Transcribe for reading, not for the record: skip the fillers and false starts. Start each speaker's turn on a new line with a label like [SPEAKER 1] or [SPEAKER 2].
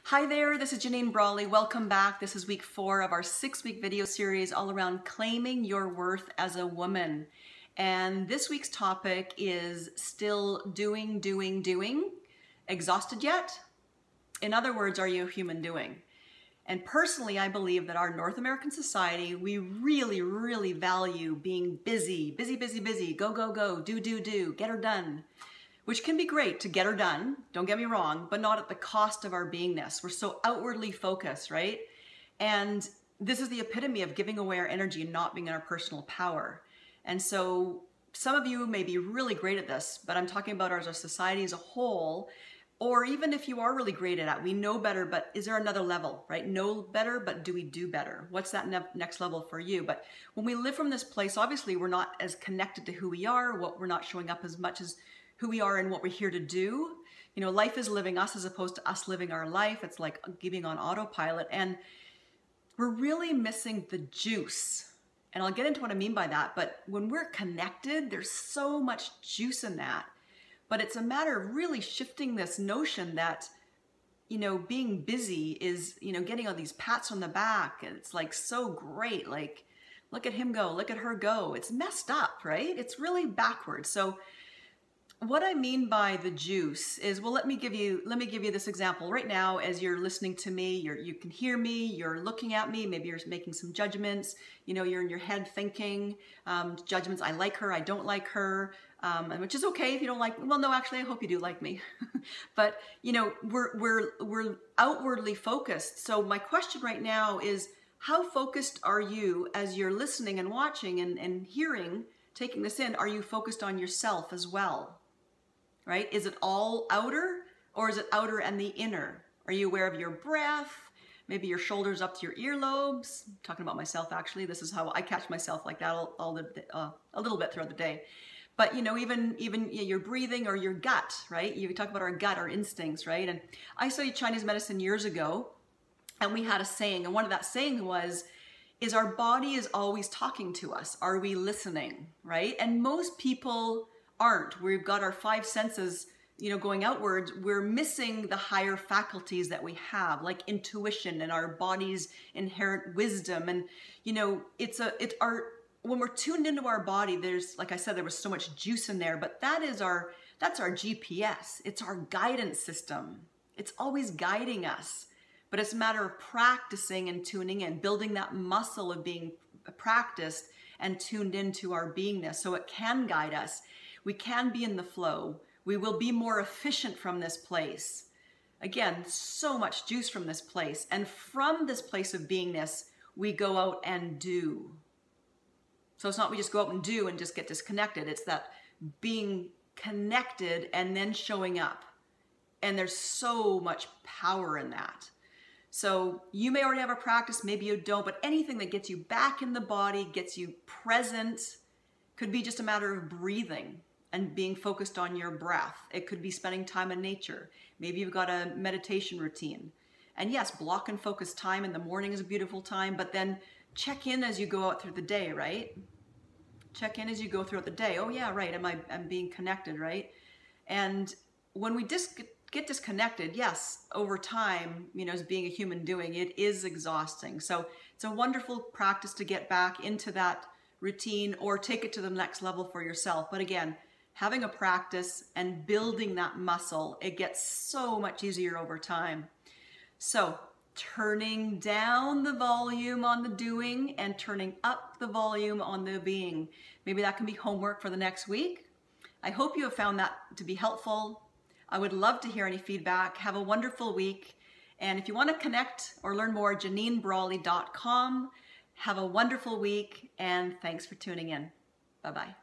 [SPEAKER 1] Hi there, this is Janine Brolly. Welcome back. This is week 4 of our 6-week video series all around claiming your worth as a woman. And this week's topic is still doing. Exhausted yet? In other words, are you a human doing? And personally, I believe that our North American society, we really value being busy, go, do, get her done. Which can be great to get her done, don't get me wrong, but not at the cost of our beingness. We're so outwardly focused, right? And this is the epitome of giving away our energy and not being in our personal power. And so some of you may be really great at this, but I'm talking about as a society as a whole, or even if you are really great at it, we know better, but is there another level, right? Know better, but do we do better? What's that next level for you? But when we live from this place, obviously we're not as connected to who we are, we're not showing up as much as who we are and what we're here to do. You know, life is living us as opposed to us living our life. It's like giving on autopilot, and we're really missing the juice. And I'll get into what I mean by that, but when we're connected, there's so much juice in that. But it's a matter of really shifting this notion that, you know, being busy is, you know, getting all these pats on the back, and it's like so great, like look at him go, look at her go. It's messed up, right? It's really backwards. So what I mean by the juice is, well, let me give you this example. Right now, as you're listening to me, you can hear me, you're looking at me, maybe you're making some judgments, you know, you're in your head thinking judgments. I like her, I don't like her, which is okay if you don't like, well, no, actually, I hope you do like me. But, you know, we're outwardly focused. So my question right now is, how focused are you as you're listening and watching and hearing, taking this in? Are you focused on yourself as well? Right? Is it all outer, or is it outer and the inner? Are you aware of your breath? Maybe your shoulders up to your earlobes. I'm talking about myself, actually. This is how I catch myself like that a little bit throughout the day. But, you know, even your breathing or your gut, right? You talk about our gut, our instincts, right? And I studied Chinese medicine years ago, and we had a saying, and one of that saying was, is our body is always talking to us. Are we listening, right? And most people aren't. We've got our 5 senses, you know, going outwards. We're missing the higher faculties that we have, like intuition and our body's inherent wisdom. And, you know, when we're tuned into our body, there's, like I said, there was so much juice in there, but that's our GPS. It's our guidance system. It's always guiding us, but it's a matter of practicing and tuning in, building that muscle of being practiced and tuned into our beingness so it can guide us. We can be in the flow. We will be more efficient from this place. Again, so much juice from this place. And from this place of beingness, we go out and do. So it's not we just go out and do and just get disconnected. It's that being connected and then showing up. And there's so much power in that. So you may already have a practice, maybe you don't, but anything that gets you back in the body, gets you present, could be just a matter of breathing and being focused on your breath. It could be spending time in nature. Maybe you've got a meditation routine. And yes, block and focus time in the morning is a beautiful time, but then check in as you go out through the day, right? Check in as you go throughout the day. Oh yeah, right, I'm being connected, right? And when we get disconnected, yes, over time, you know, as being a human doing, it is exhausting. So it's a wonderful practice to get back into that routine or take it to the next level for yourself. But again, having a practice and building that muscle, it gets so much easier over time. So turning down the volume on the doing and turning up the volume on the being. Maybe that can be homework for the next week. I hope you have found that to be helpful. I would love to hear any feedback. Have a wonderful week. And if you want to connect or learn more, JanineBrolly.com. Have a wonderful week, and thanks for tuning in. Bye-bye.